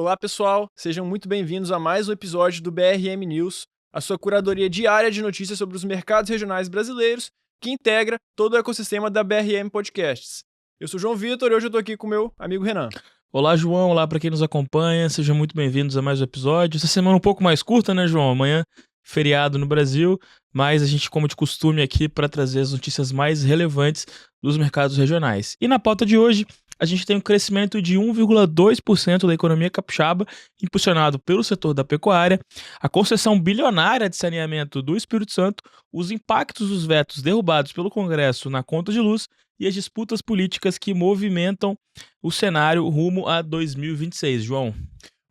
Olá, pessoal! Sejam muito bem-vindos a mais um episódio do BRM News, a sua curadoria diária de notícias sobre os mercados regionais brasileiros, que integra todo o ecossistema da BRM Podcasts. Eu sou o João Vitor e hoje eu tô aqui com o meu amigo Renan. Olá, João. Olá para quem nos acompanha. Sejam muito bem-vindos a mais um episódio. Essa semana um pouco mais curta, né, João? Amanhã, feriado no Brasil, mas a gente, como de costume aqui, para trazer as notícias mais relevantes dos mercados regionais. E na pauta de hoje, a gente tem um crescimento de 1,2% da economia capixaba, impulsionado pelo setor da pecuária, a concessão bilionária de saneamento do Espírito Santo, os impactos dos vetos derrubados pelo Congresso na conta de luz e as disputas políticas que movimentam o cenário rumo a 2026, João.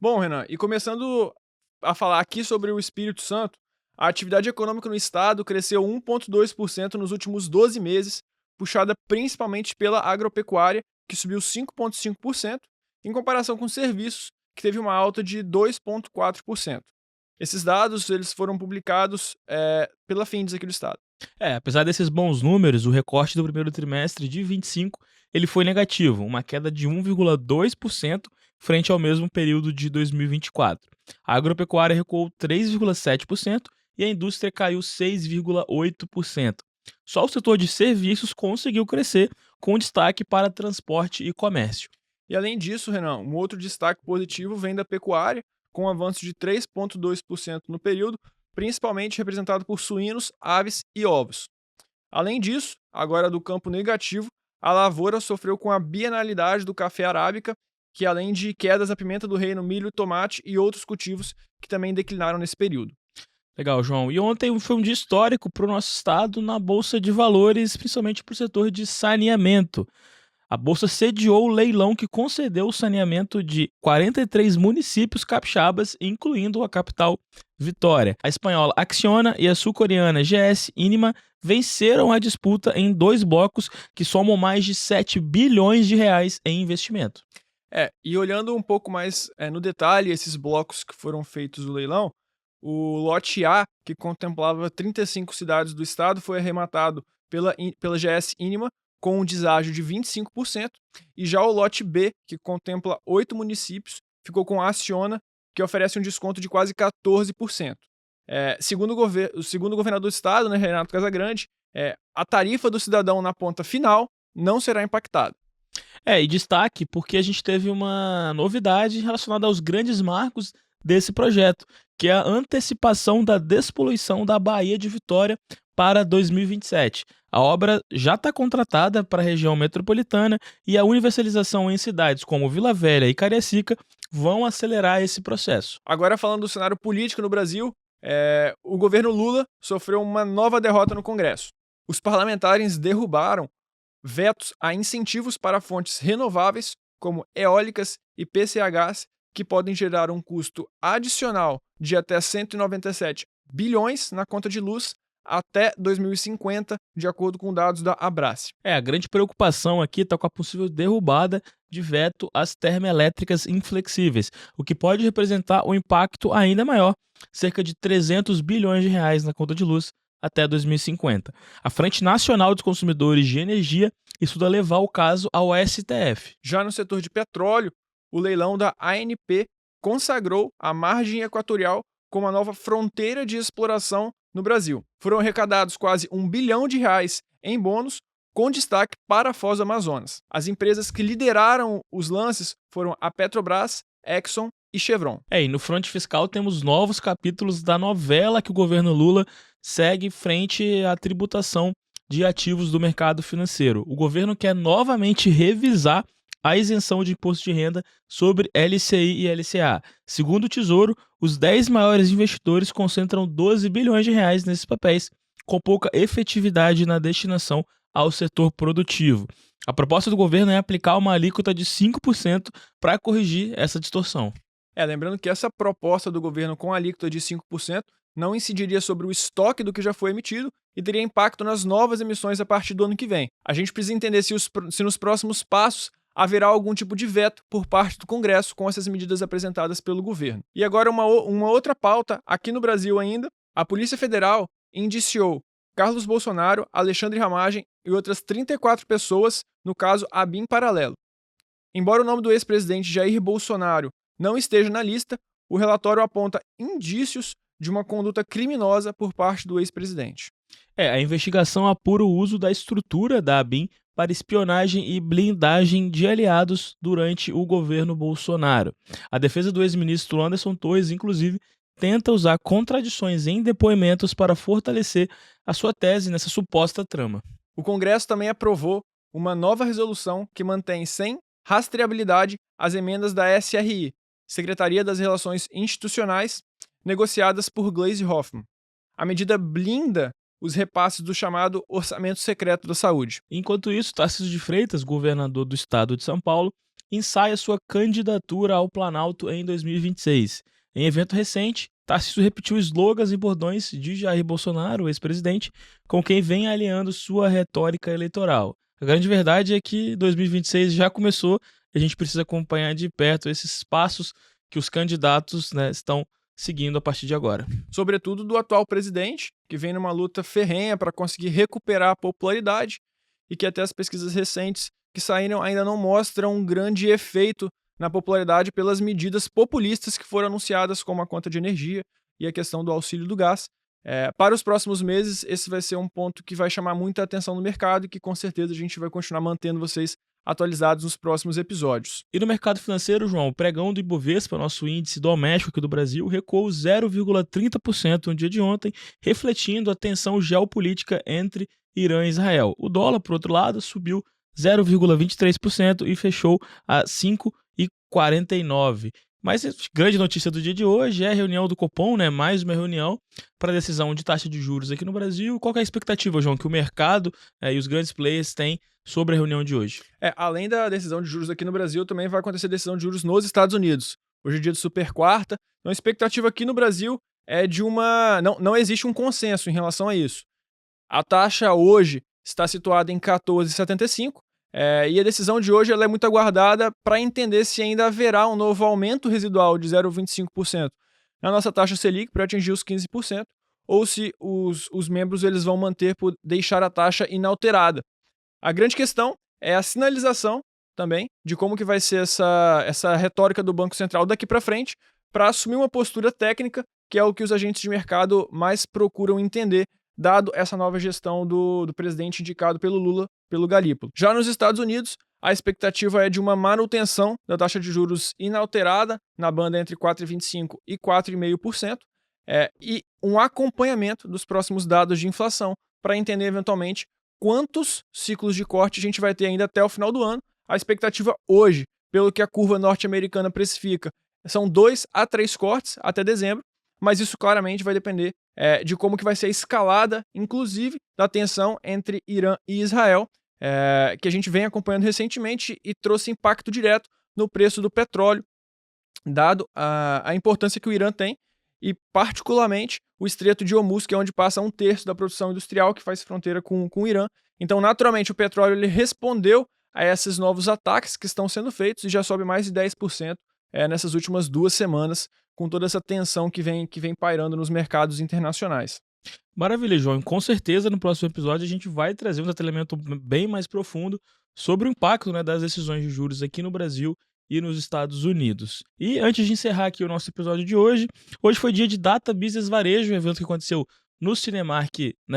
Bom, Renan, e começando a falar aqui sobre o Espírito Santo, a atividade econômica no estado cresceu 1,2% nos últimos 12 meses, puxada principalmente pela agropecuária, que subiu 5,5%, em comparação com serviços, que teve uma alta de 2,4%. Esses dados eles foram publicados pela Findes aqui do estado. Apesar desses bons números, o recorte do primeiro trimestre de 25 ele foi negativo, uma queda de 1,2% frente ao mesmo período de 2024. A agropecuária recuou 3,7% e a indústria caiu 6,8%. Só o setor de serviços conseguiu crescer, com destaque para transporte e comércio. E além disso, Renan, um outro destaque positivo vem da pecuária, com um avanço de 3,2% no período, principalmente representado por suínos, aves e ovos. Além disso, agora do campo negativo, a lavoura sofreu com a bienalidade do café arábica, que além de quedas da pimenta do reino, milho, tomate e outros cultivos que também declinaram nesse período. Legal, João. E ontem foi um dia histórico para o nosso estado na Bolsa de Valores, principalmente para o setor de saneamento. A Bolsa sediou o leilão que concedeu o saneamento de 43 municípios capixabas, incluindo a capital Vitória. A espanhola Acciona e a sul-coreana GS Inima venceram a disputa em dois blocos que somam mais de 7 bilhões de reais em investimento. E olhando um pouco mais no detalhe esses blocos que foram feitos no leilão, o lote A, que contemplava 35 cidades do estado, foi arrematado pela GS Inima com um deságio de 25%, e já o lote B, que contempla 8 municípios, ficou com a Acciona, que oferece um desconto de quase 14%. Segundo o governador do estado, né, Renato Casagrande, a tarifa do cidadão na ponta final não será impactada. E destaque porque a gente teve uma novidade relacionada aos grandes marcos desse projeto, que é a antecipação da despoluição da Baía de Vitória para 2027. A obra já está contratada para a região metropolitana e a universalização em cidades como Vila Velha e Cariacica vão acelerar esse processo. Agora, falando do cenário político no Brasil, o governo Lula sofreu uma nova derrota no Congresso. Os parlamentares derrubaram vetos a incentivos para fontes renováveis, como eólicas e PCHs, que podem gerar um custo adicional de até 197 bilhões na conta de luz até 2050, de acordo com dados da Abrace. A grande preocupação aqui está com a possível derrubada de veto às termoelétricas inflexíveis, o que pode representar um impacto ainda maior, cerca de 300 bilhões de reais na conta de luz até 2050. A Frente Nacional dos Consumidores de Energia estuda levar o caso ao STF. Já no setor de petróleo, o leilão da ANP consagrou a margem equatorial como a nova fronteira de exploração no Brasil. Foram arrecadados quase R$ 1 bilhão em bônus, com destaque para a Foz do Amazonas. As empresas que lideraram os lances foram a Petrobras, Exxon e Chevron. E no fronte fiscal temos novos capítulos da novela que o governo Lula segue frente à tributação de ativos do mercado financeiro. O governo quer novamente revisar a isenção de imposto de renda sobre LCI e LCA. Segundo o Tesouro, os 10 maiores investidores concentram 12 bilhões de reais nesses papéis, com pouca efetividade na destinação ao setor produtivo. A proposta do governo é aplicar uma alíquota de 5% para corrigir essa distorção. Lembrando que essa proposta do governo com alíquota de 5% não incidiria sobre o estoque do que já foi emitido e teria impacto nas novas emissões a partir do ano que vem. A gente precisa entender se nos próximos passos haverá algum tipo de veto por parte do Congresso com essas medidas apresentadas pelo governo. E agora uma outra pauta, aqui no Brasil ainda, a Polícia Federal indiciou Carlos Bolsonaro, Alexandre Ramagem e outras 34 pessoas no caso ABIN Paralelo. Embora o nome do ex-presidente Jair Bolsonaro não esteja na lista, o relatório aponta indícios de uma conduta criminosa por parte do ex-presidente. A investigação apura o uso da estrutura da ABIN para espionagem e blindagem de aliados durante o governo Bolsonaro. A defesa do ex-ministro Anderson Torres, inclusive, tenta usar contradições em depoimentos para fortalecer a sua tese nessa suposta trama. O Congresso também aprovou uma nova resolução que mantém sem rastreabilidade as emendas da SRI, Secretaria das Relações Institucionais, negociadas por Gleisi Hoffmann. A medida blinda os repasses do chamado Orçamento Secreto da Saúde. Enquanto isso, Tarcísio de Freitas, governador do estado de São Paulo, ensaia sua candidatura ao Planalto em 2026. Em evento recente, Tarcísio repetiu slogans e bordões de Jair Bolsonaro, ex-presidente, com quem vem alinhando sua retórica eleitoral. A grande verdade é que 2026 já começou e a gente precisa acompanhar de perto esses passos que os candidatos, estão seguindo a partir de agora. Sobretudo do atual presidente, que vem numa luta ferrenha para conseguir recuperar a popularidade e que até as pesquisas recentes que saíram ainda não mostram um grande efeito na popularidade pelas medidas populistas que foram anunciadas, como a conta de energia e a questão do auxílio do gás. Para os próximos meses, esse vai ser um ponto que vai chamar muita atenção no mercado e que com certeza a gente vai continuar mantendo vocês atualizados nos próximos episódios. E no mercado financeiro, João, o pregão do Ibovespa, nosso índice doméstico aqui do Brasil, recuou 0,30% no dia de ontem, refletindo a tensão geopolítica entre Irã e Israel. O dólar, por outro lado, subiu 0,23% e fechou a 5,49. Mas a grande notícia do dia de hoje é a reunião do Copom, mais uma reunião para a decisão de taxa de juros aqui no Brasil. Qual que é a expectativa, João, que o mercado e os grandes players têm sobre a reunião de hoje? Além da decisão de juros aqui no Brasil, também vai acontecer a decisão de juros nos Estados Unidos. Hoje é dia de super quarta. Então a expectativa aqui no Brasil é de uma... Não existe um consenso em relação a isso. A taxa hoje está situada em 14,75. E a decisão de hoje ela é muito aguardada para entender se ainda haverá um novo aumento residual de 0,25% na nossa taxa Selic para atingir os 15%, ou se os membros eles vão manter por deixar a taxa inalterada. A grande questão é a sinalização também de como que vai ser essa retórica do Banco Central daqui para frente para assumir uma postura técnica, que é o que os agentes de mercado mais procuram entender, dado essa nova gestão do presidente indicado pelo Lula, pelo Galípolo. Já nos Estados Unidos, a expectativa é de uma manutenção da taxa de juros inalterada, na banda entre 4,25% e 4,5%, e um acompanhamento dos próximos dados de inflação para entender, eventualmente, quantos ciclos de corte a gente vai ter ainda até o final do ano. A expectativa hoje, pelo que a curva norte-americana precifica, são 2 a 3 cortes até dezembro, mas isso claramente vai depender de como que vai ser a escalada, inclusive, da tensão entre Irã e Israel, que a gente vem acompanhando recentemente e trouxe impacto direto no preço do petróleo, dado a importância que o Irã tem e, particularmente, o Estreito de Hormuz, que é onde passa 1/3 da produção industrial que faz fronteira com o Irã. Então, naturalmente, o petróleo ele respondeu a esses novos ataques que estão sendo feitos e já sobe mais de 10% nessas últimas 2 semanas, com toda essa tensão que vem pairando nos mercados internacionais. Maravilha, João. Com certeza, no próximo episódio, a gente vai trazer um detalhamento bem mais profundo sobre o impacto das decisões de juros aqui no Brasil e nos Estados Unidos. E antes de encerrar aqui o nosso episódio de hoje foi dia de Data Business Varejo, um evento que aconteceu no Cinemark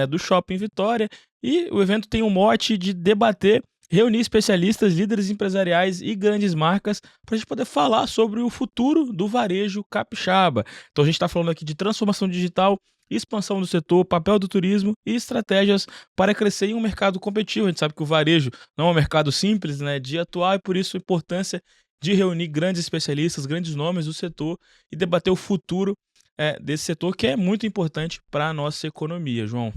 do Shopping Vitória, e o evento tem um mote de debater, reunir especialistas, líderes empresariais e grandes marcas para a gente poder falar sobre o futuro do varejo capixaba. Então a gente está falando aqui de transformação digital, expansão do setor, papel do turismo e estratégias para crescer em um mercado competitivo. A gente sabe que o varejo não é um mercado simples de atuar, e por isso a importância de reunir grandes especialistas, grandes nomes do setor e debater o futuro desse setor, que é muito importante para a nossa economia, João.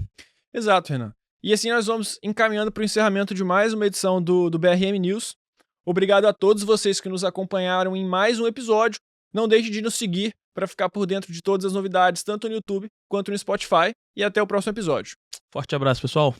Exato, Renan. E assim nós vamos encaminhando para o encerramento de mais uma edição do BRM News. Obrigado a todos vocês que nos acompanharam em mais um episódio. Não deixe de nos seguir para ficar por dentro de todas as novidades, tanto no YouTube quanto no Spotify. E até o próximo episódio. Forte abraço, pessoal.